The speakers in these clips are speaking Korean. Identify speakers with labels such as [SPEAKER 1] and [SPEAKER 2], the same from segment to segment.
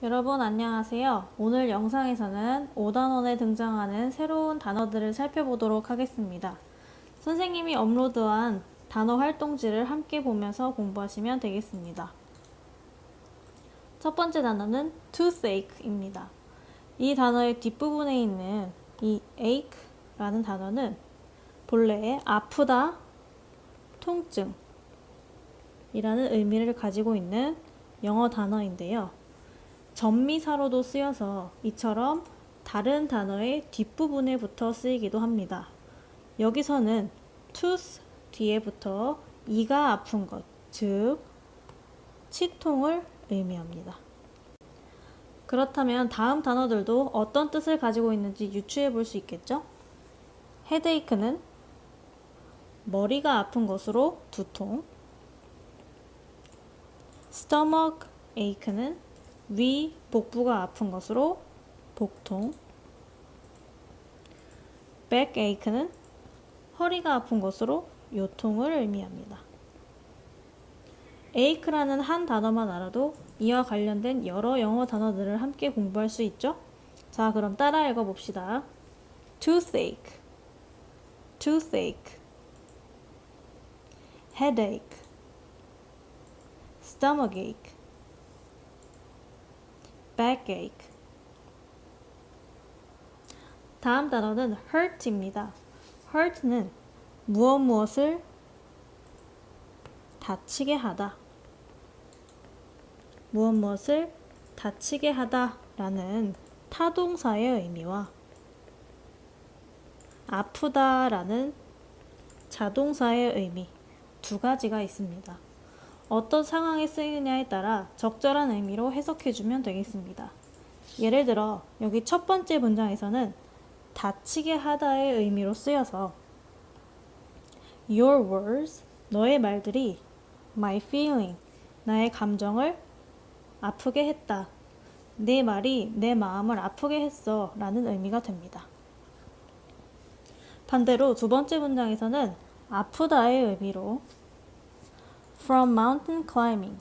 [SPEAKER 1] 여러분 안녕하세요. 오늘 영상에서는 5단원에 등장하는 새로운 단어들을 살펴보도록 하겠습니다. 선생님이 업로드한 단어 활동지를 함께 보면서 공부하시면 되겠습니다. 첫 번째 단어는 toothache입니다. 이 단어의 뒷부분에 있는 이 ache라는 단어는 본래 아프다, 통증 이라는 의미를 가지고 있는 영어 단어인데요. 전미사로도 쓰여서 이처럼 다른 단어의 뒷부분에 붙어 쓰이기도 합니다. 여기서는 tooth 뒤에 붙어 이가 아픈 것, 즉 치통을 의미합니다. 그렇다면 다음 단어들도 어떤 뜻을 가지고 있는지 유추해 볼 수 있겠죠? headache는 머리가 아픈 것으로 두통, stomach ache는 위, 복부가 아픈 것으로 복통, backache는 허리가 아픈 것으로 요통을 의미합니다. ache라는 한 단어만 알아도 이와 관련된 여러 영어 단어들을 함께 공부할 수 있죠? 자, 그럼 따라 읽어봅시다. toothache, toothache, headache, stomachache, backache. 다음 단어는 hurt입니다. hurt는 무엇을 다치게 하다, 무엇을 다치게 하다 라는 타동사의 의미와 아프다 라는 자동사의 의미 두 가지가 있습니다. 어떤 상황에 쓰이느냐에 따라 적절한 의미로 해석해주면 되겠습니다. 예를 들어 여기 첫 번째 문장에서는 다치게 하다의 의미로 쓰여서 Your words, 너의 말들이 my feeling, 나의 감정을 아프게 했다. 내 말이 내 마음을 아프게 했어 라는 의미가 됩니다. 반대로 두 번째 문장에서는 아프다의 의미로 From mountain climbing,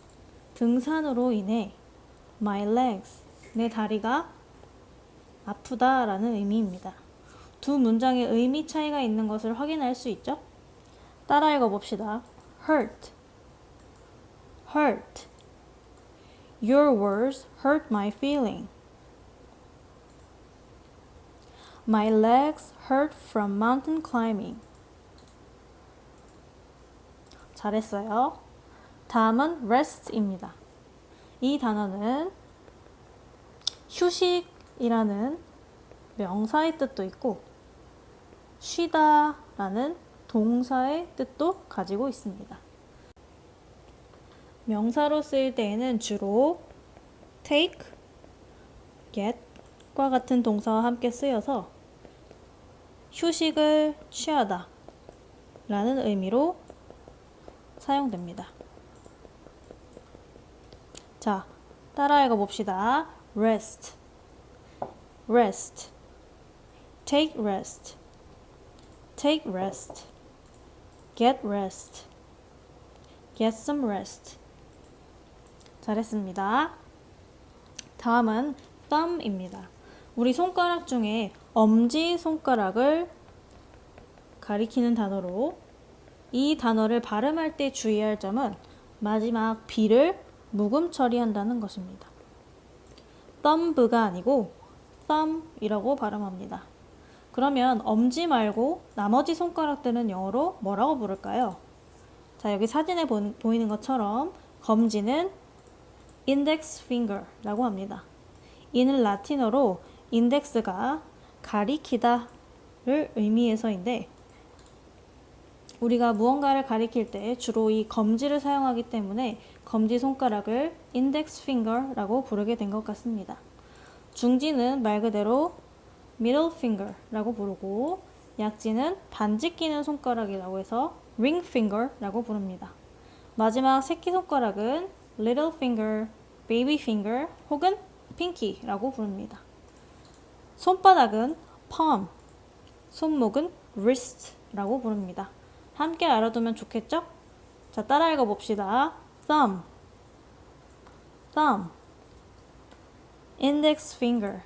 [SPEAKER 1] 등산으로 인해 my legs, 내 다리가 아프다 라는 의미입니다. 두 문장의 의미 차이가 있는 것을 확인할 수 있죠? 따라 읽어봅시다. hurt, hurt. Your words hurt my feeling. My legs hurt from mountain climbing. 잘했어요. 다음은 rest입니다. 이 단어는 휴식이라는 명사의 뜻도 있고 쉬다 라는 동사의 뜻도 가지고 있습니다. 명사로 쓰일 때에는 주로 take, get과 같은 동사와 함께 쓰여서 휴식을 취하다 라는 의미로 사용됩니다. 자, 따라 읽어봅시다. rest, rest, take rest, take rest, get rest, get some rest. 잘했습니다. 다음은 thumb입니다. 우리 손가락 중에 엄지손가락을 가리키는 단어로 이 단어를 발음할 때 주의할 점은 마지막 B를 묵음 처리한다는 것입니다. thumb가 아니고 thumb이라고 발음합니다. 그러면 엄지 말고 나머지 손가락들은 영어로 뭐라고 부를까요? 자, 여기 사진에 보이는 것처럼 검지는 index finger라고 합니다. 이는 라틴어로 index가 가리키다를 의미해서인데 우리가 무언가를 가리킬 때 주로 이 검지를 사용하기 때문에 검지 손가락을 index finger라고 부르게 된 것 같습니다. 중지는 말 그대로 middle finger라고 부르고 약지는 반지 끼는 손가락이라고 해서 ring finger라고 부릅니다. 마지막 새끼손가락은 little finger, baby finger 혹은 pinky라고 부릅니다. 손바닥은 palm, 손목은 wrist라고 부릅니다. 함께 알아두면 좋겠죠? 자, 따라 읽어봅시다. thumb, thumb, index finger,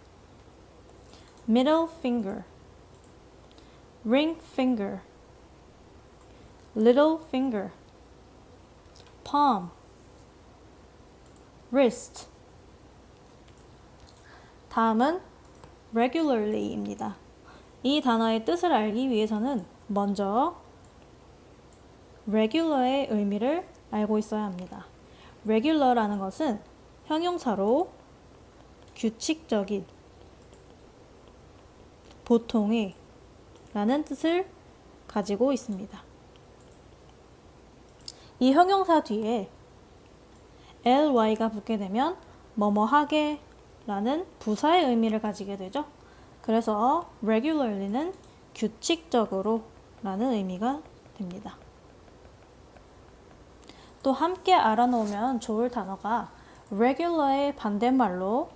[SPEAKER 1] middle finger, ring finger, little finger, palm, wrist. 다음은 regularly입니다. 이 단어의 뜻을 알기 위해서는 먼저 regular의 의미를 알고 있어야 합니다. regular라는 것은 형용사로 규칙적인, 보통의 라는 뜻을 가지고 있습니다. 이 형용사 뒤에 ly가 붙게 되면 뭐뭐하게 라는 부사의 의미를 가지게 되죠. 그래서 regularly는 규칙적으로 라는 의미가 됩니다. 또 함께 알아놓으면 좋을 단어가 regular의 반대말로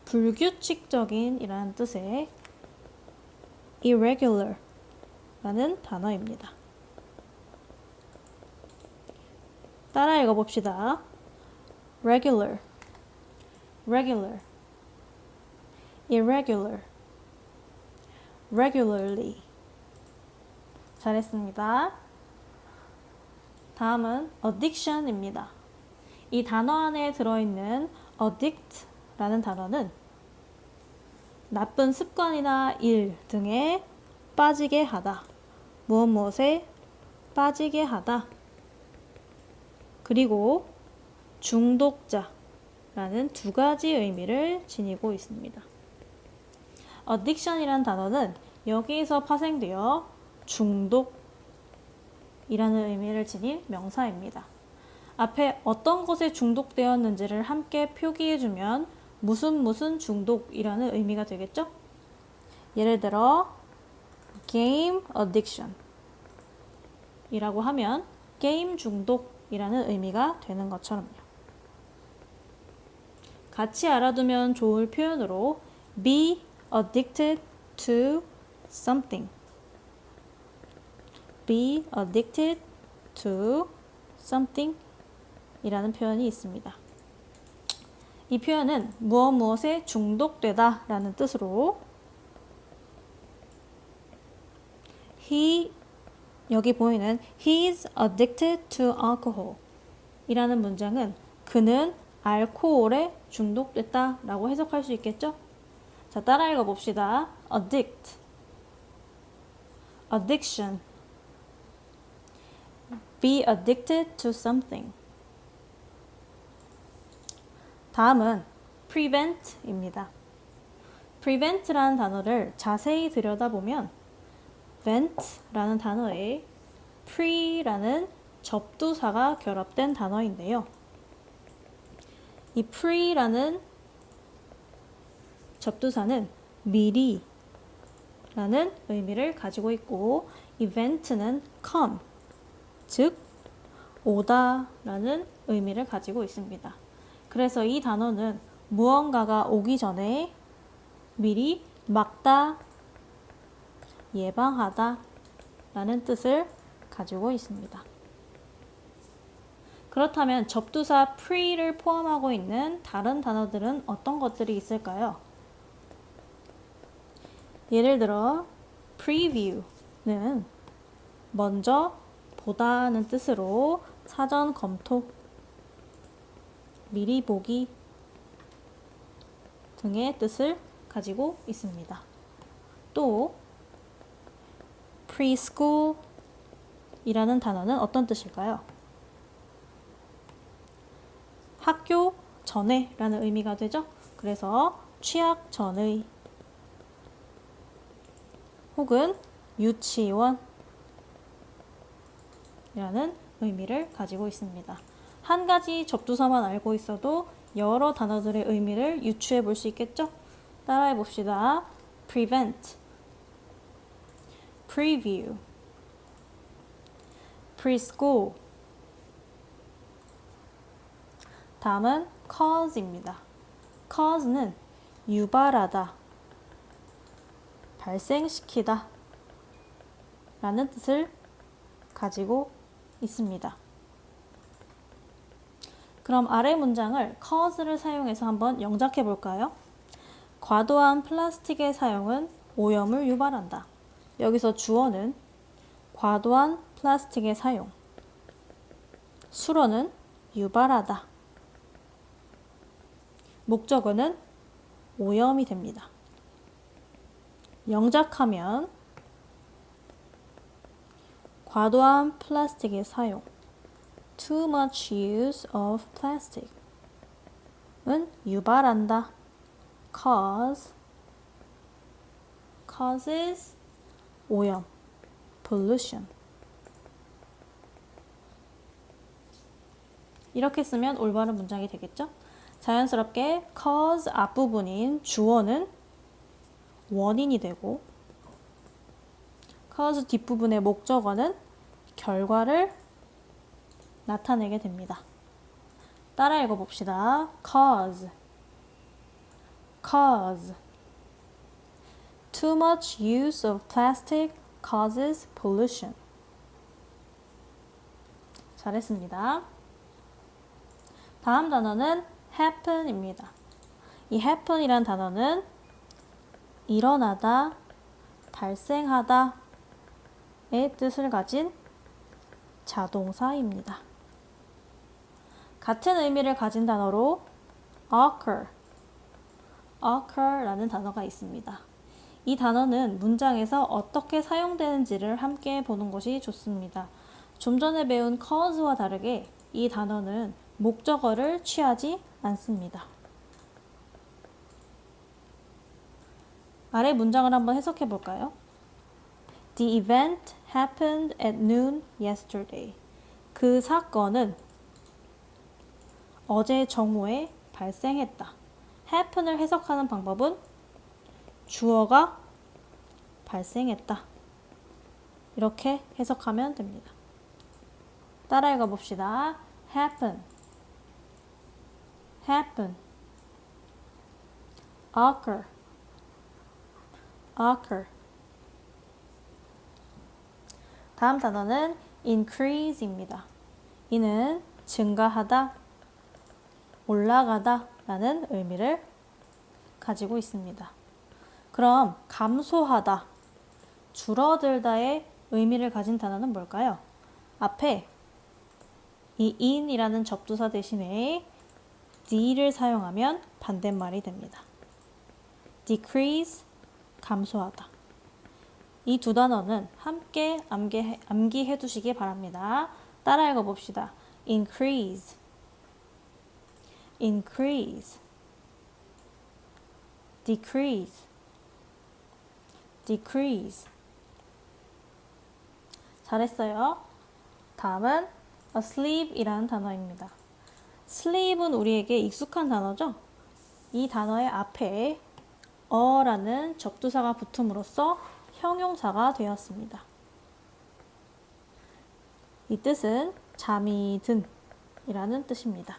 [SPEAKER 1] 불규칙적인 이라는 뜻의 irregular 라는 단어입니다. 따라 읽어봅시다. regular, regular, irregular, regularly. 잘했습니다. 다음은 addiction입니다. 이 단어 안에 들어있는 addict 라는 단어는 나쁜 습관이나 일 등에 빠지게 하다, 무엇에 빠지게 하다, 그리고 중독자라는 두 가지 의미를 지니고 있습니다. addiction이라는 단어는 여기에서 파생되어 중독이라는 의미를 지닌 명사입니다. 앞에 어떤 것에 중독되었는지를 함께 표기해주면 무슨 중독이라는 의미가 되겠죠? 예를 들어 game addiction 이라고 하면 게임 중독이라는 의미가 되는 것처럼요. 같이 알아두면 좋을 표현으로 be addicted to something, be addicted to something 이라는 표현이 있습니다. 이 표현은 무엇에 중독되다 라는 뜻으로 여기 보이는 He's addicted to alcohol 이라는 문장은 그는 알코올에 중독됐다 라고 해석할 수 있겠죠? 자, 따라 읽어봅시다. addict, addiction, be addicted to something. 다음은 prevent입니다. prevent라는 단어를 자세히 들여다보면 vent라는 단어에 pre라는 접두사가 결합된 단어인데요. 이 pre라는 접두사는 미리 라는 의미를 가지고 있고 이 vent는 come, 즉 오다 라는 의미를 가지고 있습니다. 그래서 이 단어는 무언가가 오기 전에 미리 막다, 예방하다 라는 뜻을 가지고 있습니다. 그렇다면 접두사 pre를 포함하고 있는 다른 단어들은 어떤 것들이 있을까요? 예를 들어 preview는 먼저 보다는 뜻으로 사전 검토, 미리 보기 등의 뜻을 가지고 있습니다. 또 preschool 이라는 단어는 어떤 뜻일까요? 학교 전에 라는 의미가 되죠. 그래서 취학 전의 혹은 유치원 이라는 의미를 가지고 있습니다. 한 가지 접두사만 알고 있어도 여러 단어들의 의미를 유추해 볼 수 있겠죠? 따라해 봅시다. prevent, preview, preschool. 다음은 cause입니다. cause는 유발하다, 발생시키다 라는 뜻을 가지고 있습니다. 그럼 아래 문장을 cause를 사용해서 한번 영작해 볼까요? 과도한 플라스틱의 사용은 오염을 유발한다. 여기서 주어는 과도한 플라스틱의 사용, 수로는 유발하다. 목적어는 오염이 됩니다. 영작하면 과도한 플라스틱의 사용, too much use of plastic 은 유발한다. causes 오염, pollution. 이렇게 쓰면 올바른 문장이 되겠죠? 자연스럽게 cause 앞부분인 주어는 원인이 되고 cause 뒷부분의 목적어는 결과를 나타내게 됩니다. 따라 읽어봅시다. cause Too much use of plastic causes pollution. 잘했습니다. 다음 단어는 happen입니다. 이 happen이란 단어는 일어나다, 발생하다의 뜻을 가진 자동사입니다. 같은 의미를 가진 단어로 occur라는 단어가 있습니다. 이 단어는 문장에서 어떻게 사용되는지를 함께 보는 것이 좋습니다. 좀 전에 배운 cause와 다르게 이 단어는 목적어를 취하지 않습니다. 아래 문장을 한번 해석해 볼까요? The event happened at noon yesterday. 그 사건은 어제 정오에 발생했다. happen을 해석하는 방법은 주어가 발생했다. 이렇게 해석하면 됩니다. 따라 읽어봅시다. happen, occur. 다음 단어는 increase입니다. 이는 증가하다, 올라가다 라는 의미를 가지고 있습니다. 그럼 감소하다, 줄어들다의 의미를 가진 단어는 뭘까요? 앞에 이 in이라는 접두사 대신에 d를 사용하면 반대말이 됩니다. decrease, 감소하다. 이 두 단어는 함께 암기해 두시기 바랍니다. 따라 읽어봅시다. increase, decrease. 잘했어요. 다음은 asleep이라는 단어입니다. sleep은 우리에게 익숙한 단어죠? 이 단어의 앞에 어라는 접두사가 붙음으로써 형용사가 되었습니다. 이 뜻은 잠이 든 이라는 뜻입니다.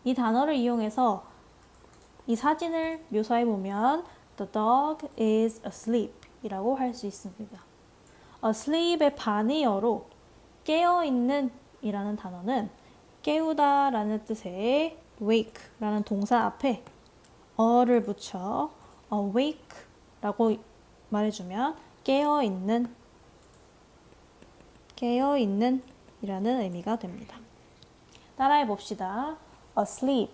[SPEAKER 1] 이 단어를 이용해서 이 사진을 묘사해 보면 The dog is asleep 이라고 할 수 있습니다. asleep의 반의어로 깨어있는 이라는 단어는 깨우다 라는 뜻의 wake 라는 동사 앞에 어를 붙여 awake 라고 말해주면 깨어있는 이라는 의미가 됩니다. 따라해 봅시다. asleep,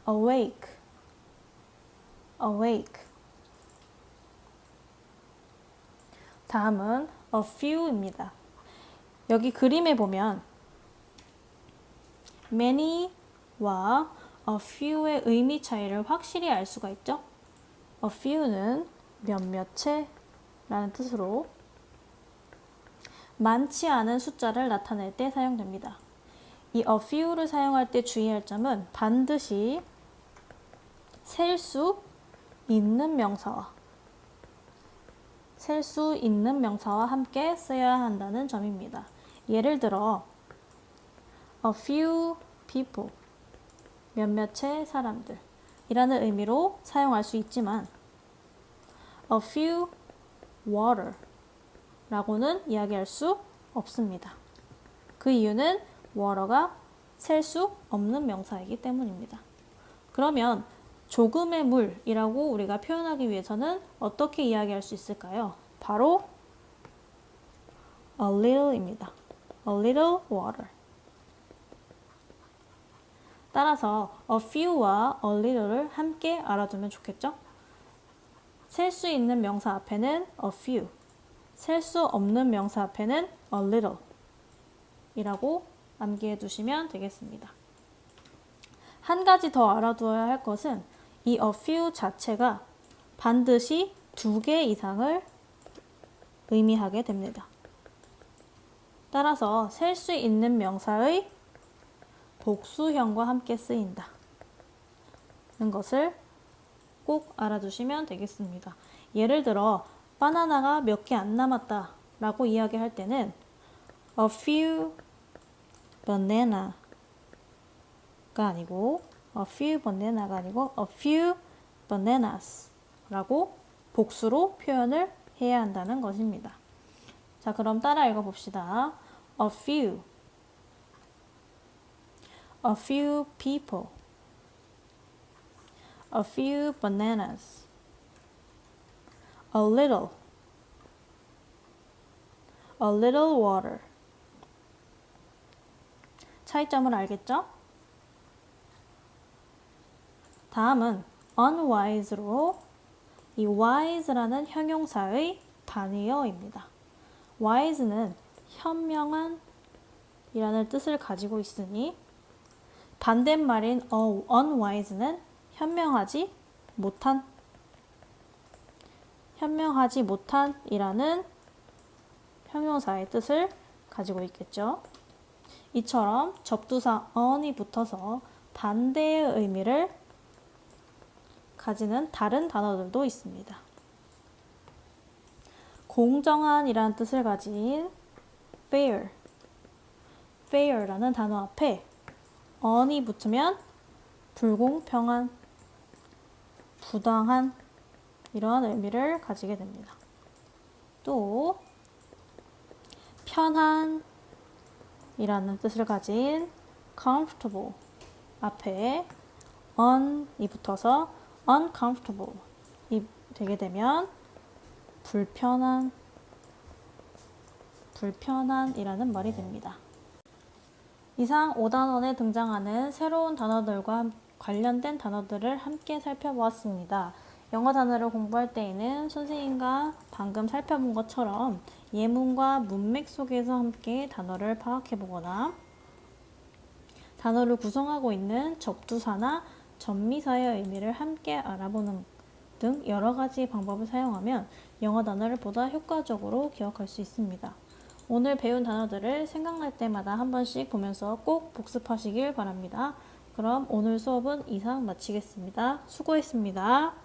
[SPEAKER 1] awake. 다음은 a few입니다. 여기 그림에 보면 many와 a few의 의미 차이를 확실히 알 수가 있죠. a few는 몇몇의 라는 뜻으로 많지 않은 숫자를 나타낼 때 사용됩니다. 이 a few를 사용할 때 주의할 점은 반드시 셀 수 있는 명사와 함께 써야 한다는 점입니다. 예를 들어 a few people, 몇몇의 사람들 이라는 의미로 사용할 수 있지만 a few water 라고는 이야기할 수 없습니다. 그 이유는 water가 셀 수 없는 명사이기 때문입니다. 그러면 조금의 물이라고 우리가 표현하기 위해서는 어떻게 이야기할 수 있을까요? 바로 a little입니다. a little water. 따라서 a few와 a little를 함께 알아두면 좋겠죠? 셀 수 있는 명사 앞에는 a few, 셀 수 없는 명사 앞에는 a little 이라고 암기해 두시면 되겠습니다. 한 가지 더 알아두어야 할 것은 이 a few 자체가 반드시 2개 이상을 의미하게 됩니다. 따라서 셀 수 있는 명사의 복수형과 함께 쓰인다 는 것을 꼭 알아두시면 되겠습니다. 예를 들어 바나나가 몇 개 안 남았다 라고 이야기할 때는 a few banana가 아니고 a few banana가 아니고 a few bananas 라고 복수로 표현을 해야 한다는 것입니다. 자, 그럼 따라 읽어봅시다. a few people, a few bananas, a little water. 차이점을 알겠죠? 다음은 unwise로 이 wise라는 형용사의 단위어입니다. wise는 현명한 이라는 뜻을 가지고 있으니 반대말인 unwise는 현명하지 못한 이라는 형용사의 뜻을 가지고 있겠죠. 이처럼 접두사 on이 붙어서 반대의 의미를 가지는 다른 단어들도 있습니다. 공정한 이라는 뜻을 가진 fair라는 단어 앞에 on이 붙으면 불공평한, 부당한 이러한 의미를 가지게 됩니다. 또 편한 이라는 뜻을 가진 comfortable 앞에 on이 붙어서 uncomfortable 이 되게 되면 불편한 이라는 말이 됩니다. 이상 5단원에 등장하는 새로운 단어들과 관련된 단어들을 함께 살펴보았습니다. 영어 단어를 공부할 때에는 선생님과 방금 살펴본 것처럼 예문과 문맥 속에서 함께 단어를 파악해보거나 단어를 구성하고 있는 접두사나 전미사의 의미를 함께 알아보는 등 여러 가지 방법을 사용하면 영어 단어를 보다 효과적으로 기억할 수 있습니다. 오늘 배운 단어들을 생각날 때마다 한 번씩 보면서 꼭 복습하시길 바랍니다. 그럼 오늘 수업은 이상 마치겠습니다. 수고했습니다.